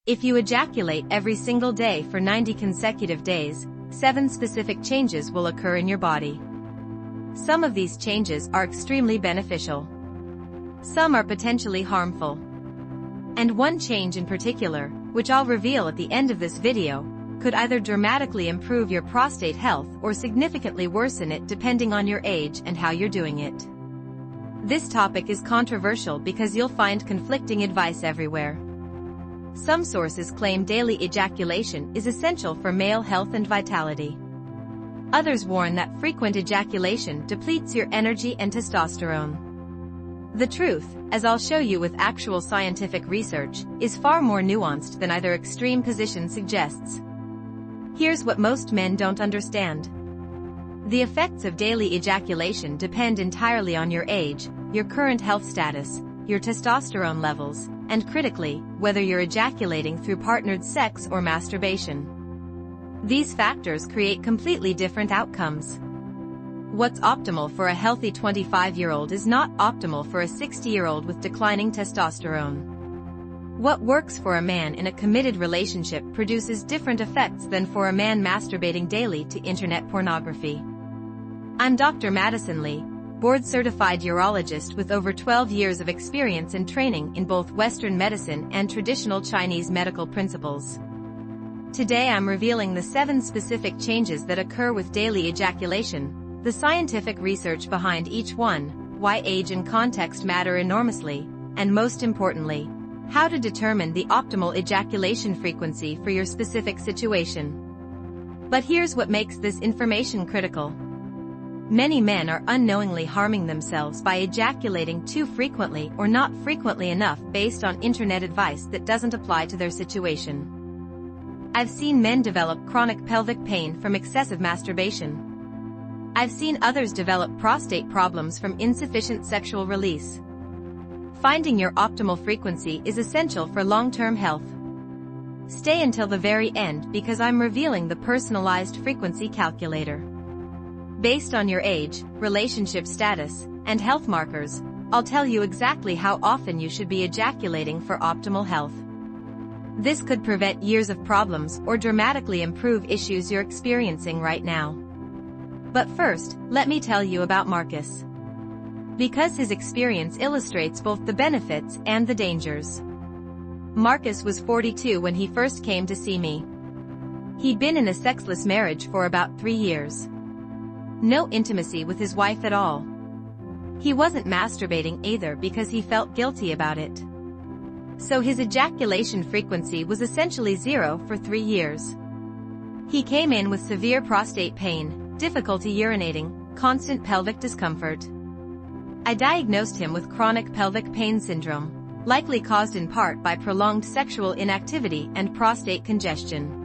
If you ejaculate every single day for 90 consecutive days, 7 specific changes will occur in your body. Some of these changes are extremely beneficial. Some are potentially harmful. And one change in particular, which I'll reveal at the end of this video, could either dramatically improve your prostate health or significantly worsen it depending on your age and how you're doing it. This topic is controversial because you'll find conflicting advice everywhere. Some sources claim daily ejaculation is essential for male health and vitality. Others warn that frequent ejaculation depletes your energy and testosterone. The truth, as I'll show you with actual scientific research, is far more nuanced than either extreme position suggests. Here's what most men don't understand. The effects of daily ejaculation depend entirely on your age, your current health status, your testosterone levels, and critically, whether you're ejaculating through partnered sex or masturbation. These factors create completely different outcomes. What's optimal for a healthy 25-year-old is not optimal for a 60-year-old with declining testosterone. What works for a man in a committed relationship produces different effects than for a man masturbating daily to internet pornography. I'm Dr. Madison Li, board-certified urologist with over 12 years of experience and training in both Western medicine and traditional Chinese medical principles. Today I'm revealing the 7 specific changes that occur with daily ejaculation, the scientific research behind each one, why age and context matter enormously, and most importantly, how to determine the optimal ejaculation frequency for your specific situation. But here's what makes this information critical. Many men are unknowingly harming themselves by ejaculating too frequently or not frequently enough based on internet advice that doesn't apply to their situation. I've seen men develop chronic pelvic pain from excessive masturbation. I've seen others develop prostate problems from insufficient sexual release. Finding your optimal frequency is essential for long-term health. Stay until the very end because I'm revealing the personalized frequency calculator. Based on your age, relationship status, and health markers, I'll tell you exactly how often you should be ejaculating for optimal health. This could prevent years of problems or dramatically improve issues you're experiencing right now. But first, let me tell you about Marcus. Because his experience illustrates both the benefits and the dangers. Marcus was 42 when he first came to see me. He'd been in a sexless marriage for about 3 years. No intimacy with his wife at all. He wasn't masturbating either because he felt guilty about it. So his ejaculation frequency was essentially 0 for 3 years. He came in with severe prostate pain, difficulty urinating, constant pelvic discomfort. I diagnosed him with chronic pelvic pain syndrome, likely caused in part by prolonged sexual inactivity and prostate congestion.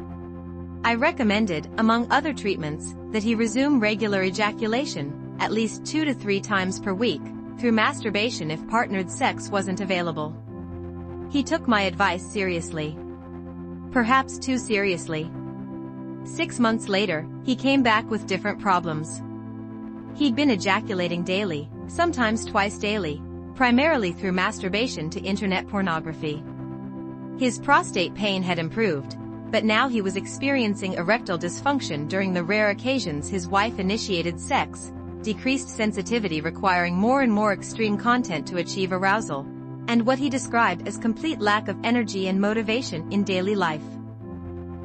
I recommended, among other treatments, that he resume regular ejaculation, at least 2 to 3 times per week, through masturbation if partnered sex wasn't available. He took my advice seriously. Perhaps too seriously. 6 months later, he came back with different problems. He'd been ejaculating daily, sometimes twice daily, primarily through masturbation to internet pornography. His prostate pain had improved, but now he was experiencing erectile dysfunction during the rare occasions his wife initiated sex, decreased sensitivity requiring more and more extreme content to achieve arousal, and what he described as complete lack of energy and motivation in daily life.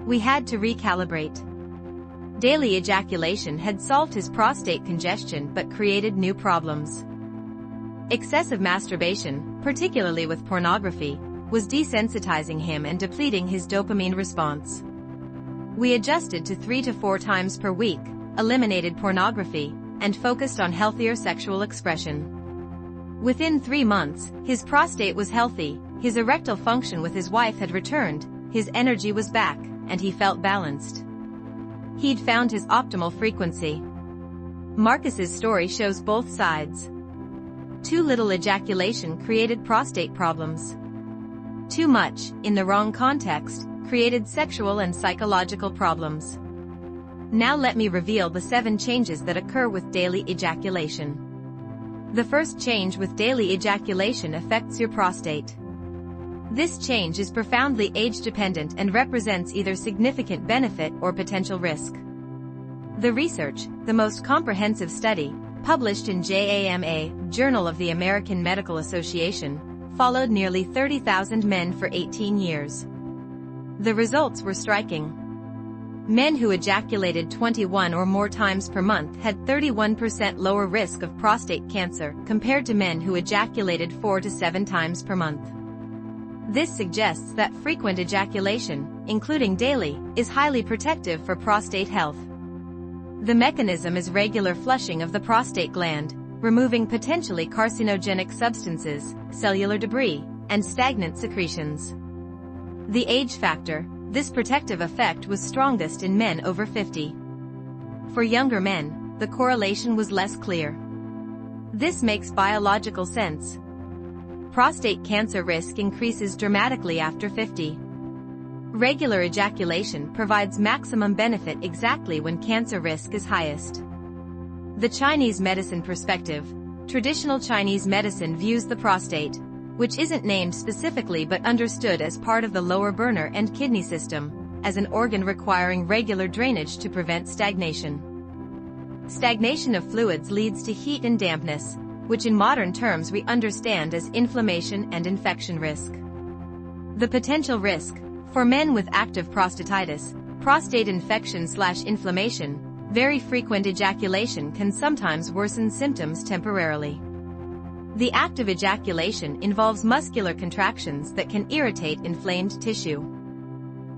We had to recalibrate. Daily ejaculation had solved his prostate congestion but created new problems. Excessive masturbation, particularly with pornography, was desensitizing him and depleting his dopamine response. We adjusted to 3 to 4 times per week, eliminated pornography, and focused on healthier sexual expression. Within 3 months, his prostate was healthy, his erectile function with his wife had returned, his energy was back, and he felt balanced. He'd found his optimal frequency. Marcus's story shows both sides. Too little ejaculation created prostate problems. Too much, in the wrong context, created sexual and psychological problems. Now let me reveal the 7 changes that occur with daily ejaculation. The first change with daily ejaculation affects your prostate. This change is profoundly age-dependent and represents either significant benefit or potential risk. The research, the most comprehensive study, published in JAMA, Journal of the American Medical Association, followed nearly 30,000 men for 18 years. The results were striking. Men who ejaculated 21 or more times per month had 31% lower risk of prostate cancer compared to men who ejaculated 4 to 7 times per month. This suggests that frequent ejaculation, including daily, is highly protective for prostate health. The mechanism is regular flushing of the prostate gland, removing potentially carcinogenic substances, cellular debris, and stagnant secretions. The age factor, this protective effect was strongest in men over 50. For younger men, the correlation was less clear. This makes biological sense. Prostate cancer risk increases dramatically after 50. Regular ejaculation provides maximum benefit exactly when cancer risk is highest. The Chinese medicine perspective. Traditional Chinese medicine views the prostate, which isn't named specifically but understood as part of the lower burner and kidney system, as an organ requiring regular drainage to prevent stagnation. Stagnation of fluids leads to heat and dampness, which in modern terms we understand as inflammation and infection risk. The potential risk. For men with active prostatitis, prostate infection/inflammation, very frequent ejaculation can sometimes worsen symptoms temporarily. The act of ejaculation involves muscular contractions that can irritate inflamed tissue.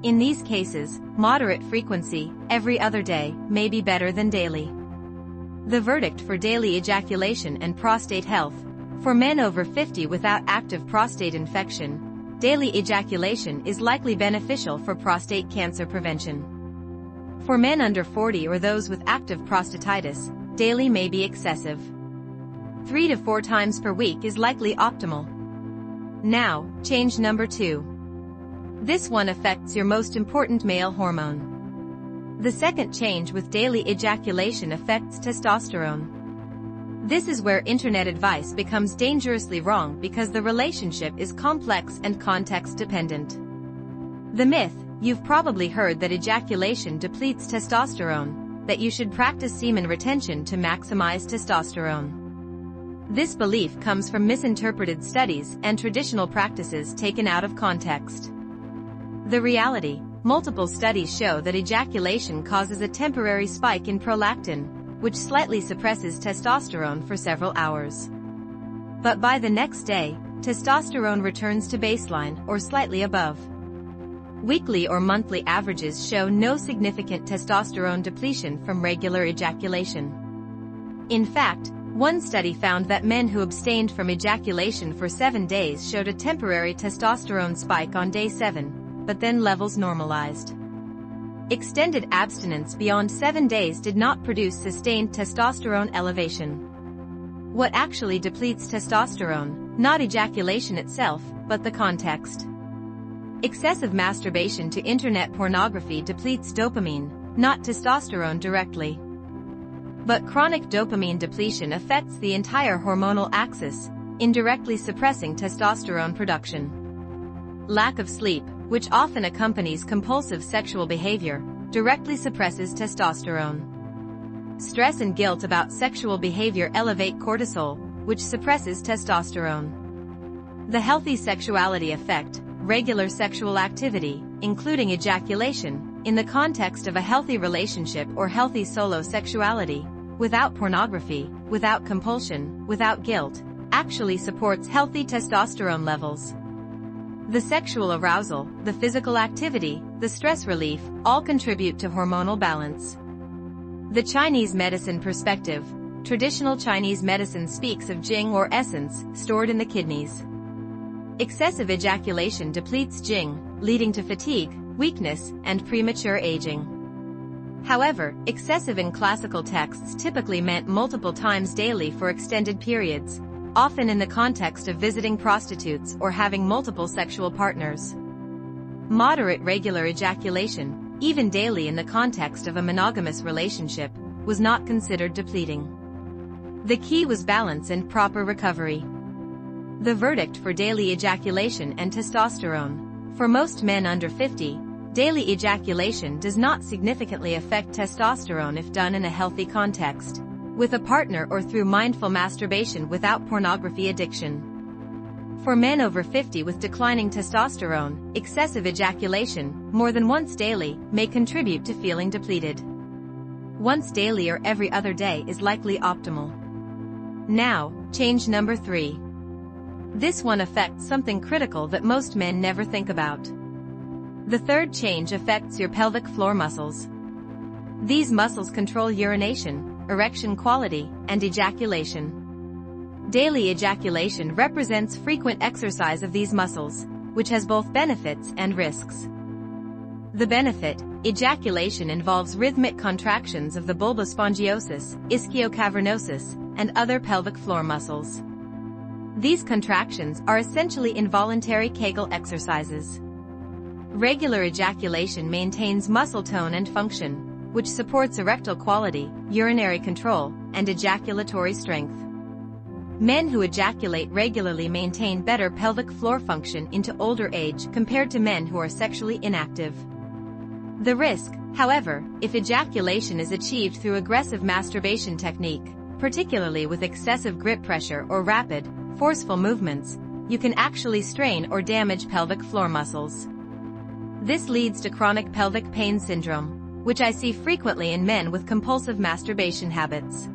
In these cases, moderate frequency, every other day, may be better than daily. The verdict for daily ejaculation and prostate health. For men over 50 without active prostate infection, daily ejaculation is likely beneficial for prostate cancer prevention. For men under 40 or those with active prostatitis, daily may be excessive. 3 to 4 times per week is likely optimal. Now, change number 2. This one affects your most important male hormone. The second change with daily ejaculation affects testosterone. This is where internet advice becomes dangerously wrong because the relationship is complex and context-dependent. The myth, you've probably heard that ejaculation depletes testosterone, that you should practice semen retention to maximize testosterone. This belief comes from misinterpreted studies and traditional practices taken out of context. The reality, multiple studies show that ejaculation causes a temporary spike in prolactin, which slightly suppresses testosterone for several hours. But by the next day, testosterone returns to baseline or slightly above. Weekly or monthly averages show no significant testosterone depletion from regular ejaculation. In fact, one study found that men who abstained from ejaculation for 7 days showed a temporary testosterone spike on day 7, but then levels normalized. Extended abstinence beyond 7 days did not produce sustained testosterone elevation. What actually depletes testosterone, not ejaculation itself, but the context. Excessive masturbation to internet pornography depletes dopamine, not testosterone directly. But chronic dopamine depletion affects the entire hormonal axis, indirectly suppressing testosterone production. Lack of sleep, which often accompanies compulsive sexual behavior, directly suppresses testosterone. Stress and guilt about sexual behavior elevate cortisol, which suppresses testosterone. The healthy sexuality effect, regular sexual activity, including ejaculation, in the context of a healthy relationship or healthy solo sexuality, without pornography, without compulsion, without guilt, actually supports healthy testosterone levels. The sexual arousal, the physical activity, the stress relief, all contribute to hormonal balance. The Chinese medicine perspective. Traditional Chinese medicine speaks of jing or essence, stored in the kidneys. Excessive ejaculation depletes jing, leading to fatigue, weakness, and premature aging. However, excessive in classical texts typically meant multiple times daily for extended periods, often in the context of visiting prostitutes or having multiple sexual partners. Moderate regular ejaculation, even daily in the context of a monogamous relationship, was not considered depleting. The key was balance and proper recovery. The verdict for daily ejaculation and testosterone. For most men under 50, daily ejaculation does not significantly affect testosterone if done in a healthy context, with a partner or through mindful masturbation without pornography addiction. For men over 50 with declining testosterone, excessive ejaculation, more than once daily, may contribute to feeling depleted. Once daily or every other day is likely optimal. Now, change number 3. This one affects something critical that most men never think about. The third change affects your pelvic floor muscles. These muscles control urination, erection quality, and ejaculation. Daily ejaculation represents frequent exercise of these muscles, which has both benefits and risks. The benefit, ejaculation involves rhythmic contractions of the bulbospongiosus, ischiocavernosus, and other pelvic floor muscles. These contractions are essentially involuntary Kegel exercises. Regular ejaculation maintains muscle tone and function, which supports erectile quality, urinary control, and ejaculatory strength. Men who ejaculate regularly maintain better pelvic floor function into older age compared to men who are sexually inactive. The risk, however, if ejaculation is achieved through aggressive masturbation technique, particularly with excessive grip pressure or rapid, forceful movements, you can actually strain or damage pelvic floor muscles. This leads to chronic pelvic pain syndrome, which I see frequently in men with compulsive masturbation habits.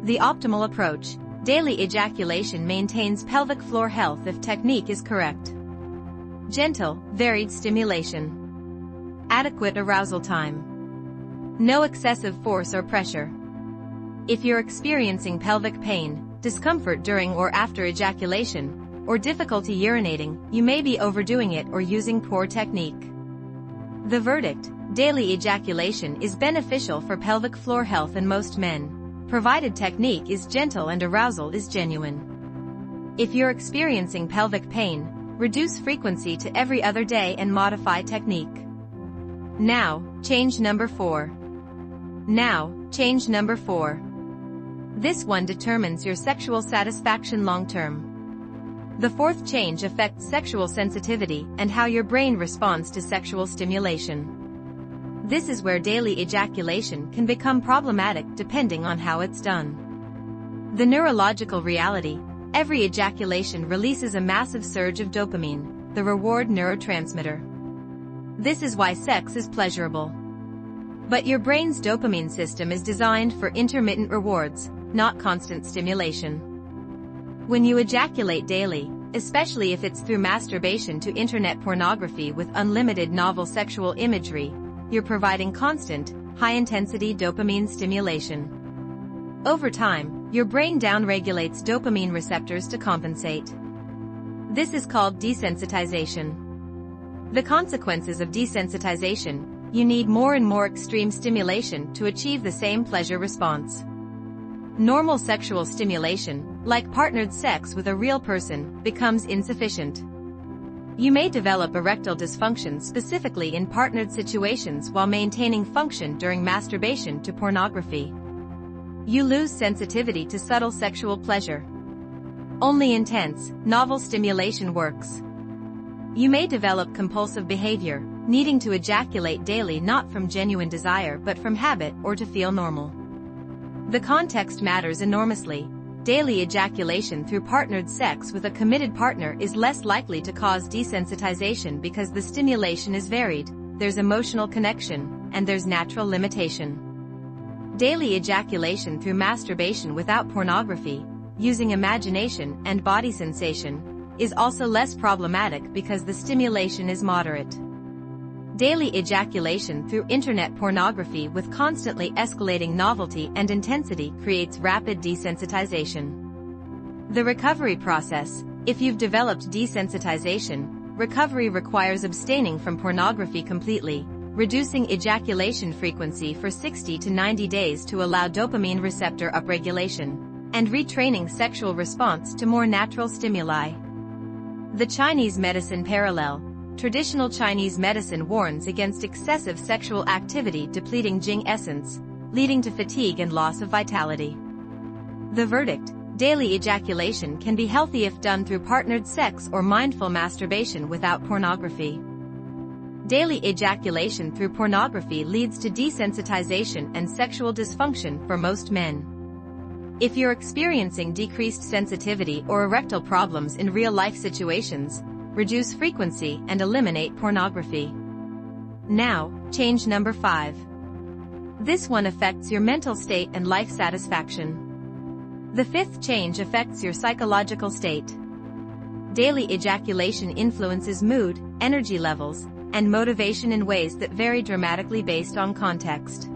The optimal approach, daily ejaculation, maintains pelvic floor health if technique is correct. Gentle, varied stimulation. Adequate arousal time. No excessive force or pressure. If you're experiencing pelvic pain, discomfort during or after ejaculation, or difficulty urinating, you may be overdoing it or using poor technique. The verdict, daily ejaculation is beneficial for pelvic floor health in most men, provided technique is gentle and arousal is genuine. If you're experiencing pelvic pain, reduce frequency to every other day and modify technique. Now, change number 4. Now, change number 4. This one determines your sexual satisfaction long-term. The fourth change affects sexual sensitivity and how your brain responds to sexual stimulation. This is where daily ejaculation can become problematic depending on how it's done. The neurological reality, every ejaculation releases a massive surge of dopamine, the reward neurotransmitter. This is why sex is pleasurable. But your brain's dopamine system is designed for intermittent rewards, not constant stimulation. When you ejaculate daily, especially if it's through masturbation to internet pornography with unlimited novel sexual imagery, you're providing constant, high-intensity dopamine stimulation. Over time, your brain downregulates dopamine receptors to compensate. This is called desensitization. The consequences of desensitization, you need more and more extreme stimulation to achieve the same pleasure response. Normal sexual stimulation, like partnered sex with a real person, becomes insufficient. You may develop erectile dysfunction specifically in partnered situations while maintaining function during masturbation to pornography. You lose sensitivity to subtle sexual pleasure. Only intense, novel stimulation works. You may develop compulsive behavior, needing to ejaculate daily not from genuine desire but from habit or to feel normal. The context matters enormously. Daily ejaculation through partnered sex with a committed partner is less likely to cause desensitization because the stimulation is varied, there's emotional connection, and there's natural limitation. Daily ejaculation through masturbation without pornography, using imagination and body sensation, is also less problematic because the stimulation is moderate. Daily ejaculation through internet pornography with constantly escalating novelty and intensity creates rapid desensitization. The recovery process, if you've developed desensitization, recovery requires abstaining from pornography completely, reducing ejaculation frequency for 60 to 90 days to allow dopamine receptor upregulation, and retraining sexual response to more natural stimuli. The Chinese medicine parallel. Traditional Chinese medicine warns against excessive sexual activity depleting Jing essence, leading to fatigue and loss of vitality. The verdict, daily ejaculation can be healthy if done through partnered sex or mindful masturbation without pornography. Daily ejaculation through pornography leads to desensitization and sexual dysfunction for most men. If you're experiencing decreased sensitivity or erectile problems in real-life situations, reduce frequency and eliminate pornography. Now, change number 5. This one affects your mental state and life satisfaction. The 5th change affects your psychological state. Daily ejaculation influences mood, energy levels, and motivation in ways that vary dramatically based on context.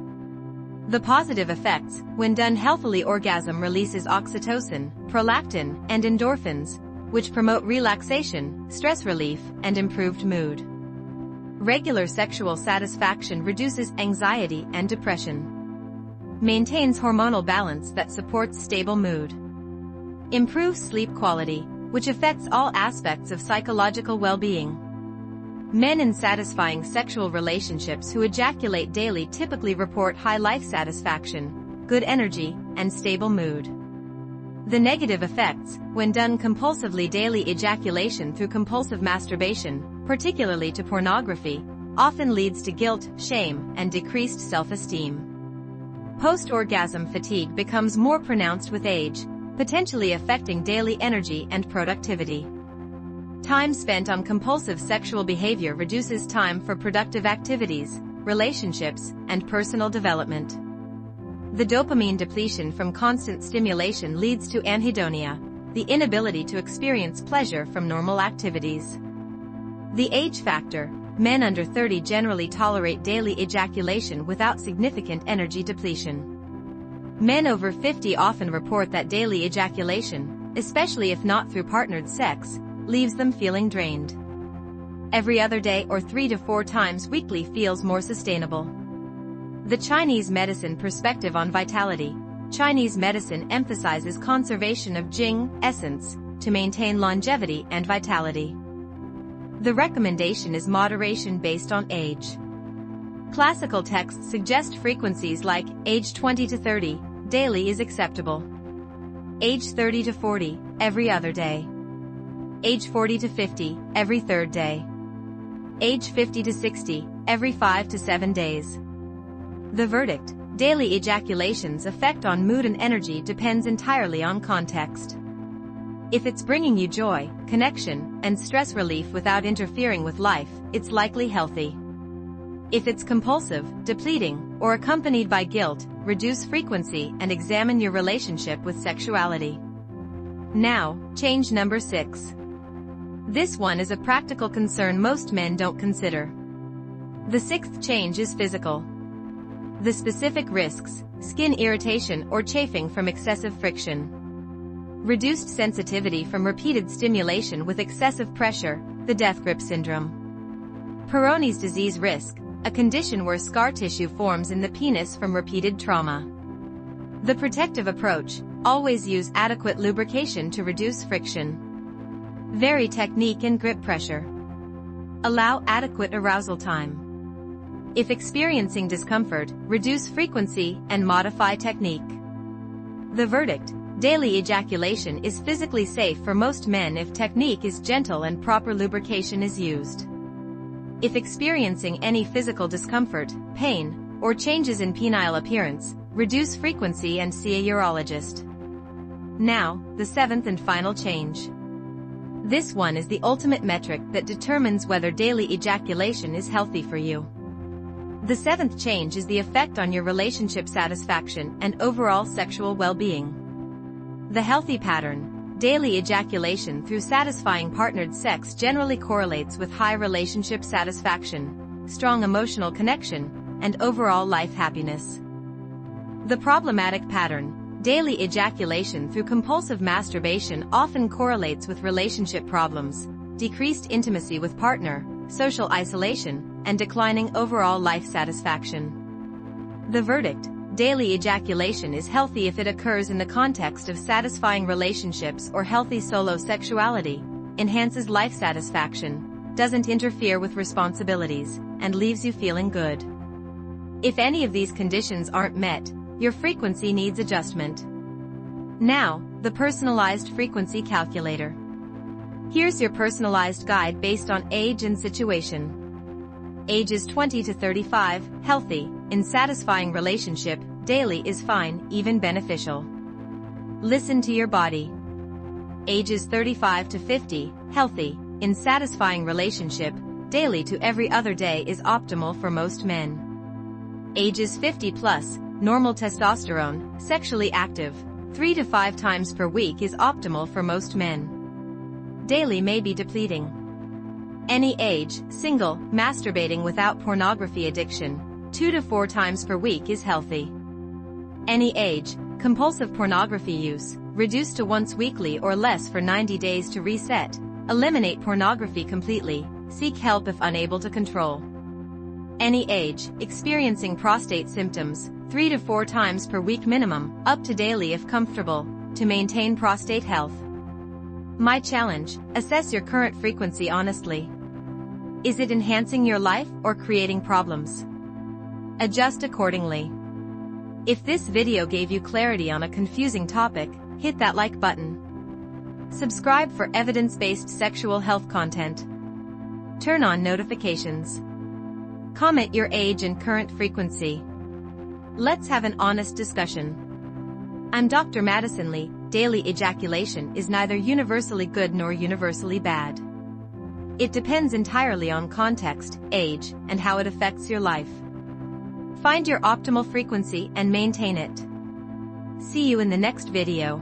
The positive effects: when done healthily, orgasm releases oxytocin, prolactin, and endorphins, which promote relaxation, stress relief, and improved mood. Regular sexual satisfaction reduces anxiety and depression. Maintains hormonal balance that supports stable mood. Improves sleep quality, which affects all aspects of psychological well-being. Men in satisfying sexual relationships who ejaculate daily typically report high life satisfaction, good energy, and stable mood. The negative effects: when done compulsively, daily ejaculation through compulsive masturbation, particularly to pornography, often leads to guilt, shame, and decreased self-esteem. Post-orgasm fatigue becomes more pronounced with age, potentially affecting daily energy and productivity. Time spent on compulsive sexual behavior reduces time for productive activities, relationships, and personal development. The dopamine depletion from constant stimulation leads to anhedonia, the inability to experience pleasure from normal activities. The age factor: men under 30 generally tolerate daily ejaculation without significant energy depletion. Men over 50 often report that daily ejaculation, especially if not through partnered sex, leaves them feeling drained. Every other day or 3 to 4 times weekly feels more sustainable. The Chinese medicine perspective on vitality: Chinese medicine emphasizes conservation of Jing essence to maintain longevity and vitality. The recommendation is moderation based on age. Classical texts suggest frequencies like age 20 to 30, daily is acceptable. Age 30 to 40, every other day. Age 40 to 50, every third day. Age 50 to 60, every 5 to 7 days. The verdict: daily ejaculation's effect on mood and energy depends entirely on context. If it's bringing you joy, connection, and stress relief without interfering with life, it's likely healthy. If it's compulsive, depleting, or accompanied by guilt, reduce frequency and examine your relationship with sexuality. Now, change number 6. This one is a practical concern most men don't consider. The 6th change is physical. The specific risks: skin irritation or chafing from excessive friction. Reduced sensitivity from repeated stimulation with excessive pressure, the death grip syndrome. Peyronie's disease risk, a condition where scar tissue forms in the penis from repeated trauma. The protective approach: always use adequate lubrication to reduce friction. Vary technique and grip pressure. Allow adequate arousal time. If experiencing discomfort, reduce frequency and modify technique. The verdict: daily ejaculation is physically safe for most men if technique is gentle and proper lubrication is used. If experiencing any physical discomfort, pain, or changes in penile appearance, reduce frequency and see a urologist. Now, the 7th and final change. This one is the ultimate metric that determines whether daily ejaculation is healthy for you. The 7th change is the effect on your relationship satisfaction and overall sexual well-being. The healthy pattern: daily ejaculation through satisfying partnered sex generally correlates with high relationship satisfaction, strong emotional connection, and overall life happiness. The problematic pattern: daily ejaculation through compulsive masturbation often correlates with relationship problems, decreased intimacy with partner, social isolation, and declining overall life satisfaction. The verdict: daily ejaculation is healthy if it occurs in the context of satisfying relationships or healthy solo sexuality, enhances life satisfaction, doesn't interfere with responsibilities, and leaves you feeling good. If any of these conditions aren't met, your frequency needs adjustment. Now, the personalized frequency calculator. Here's your personalized guide based on age and situation. Ages 20 to 35, healthy, in satisfying relationship, daily is fine, even beneficial. Listen to your body. Ages 35 to 50, healthy, in satisfying relationship, daily to every other day is optimal for most men. Ages 50 plus, normal testosterone, sexually active, 3 to 5 times per week is optimal for most men. Daily may be depleting. Any age, single, masturbating without pornography addiction, 2 to 4 times per week is healthy. Any age, compulsive pornography use, reduce to once weekly or less for 90 days to reset. Eliminate pornography completely, seek help if unable to control. Any age, experiencing prostate symptoms, 3 to 4 times per week minimum, up to daily if comfortable, to maintain prostate health. My challenge, assess your current frequency honestly. Is it enhancing your life or creating problems? Adjust accordingly. If this video gave you clarity on a confusing topic, hit that like button. Subscribe for evidence-based sexual health content. Turn on notifications. Comment your age and current frequency. Let's have an honest discussion. I'm Dr. Madison Li. Daily ejaculation is neither universally good nor universally bad. It depends entirely on context, age, and how it affects your life. Find your optimal frequency and maintain it. See you in the next video.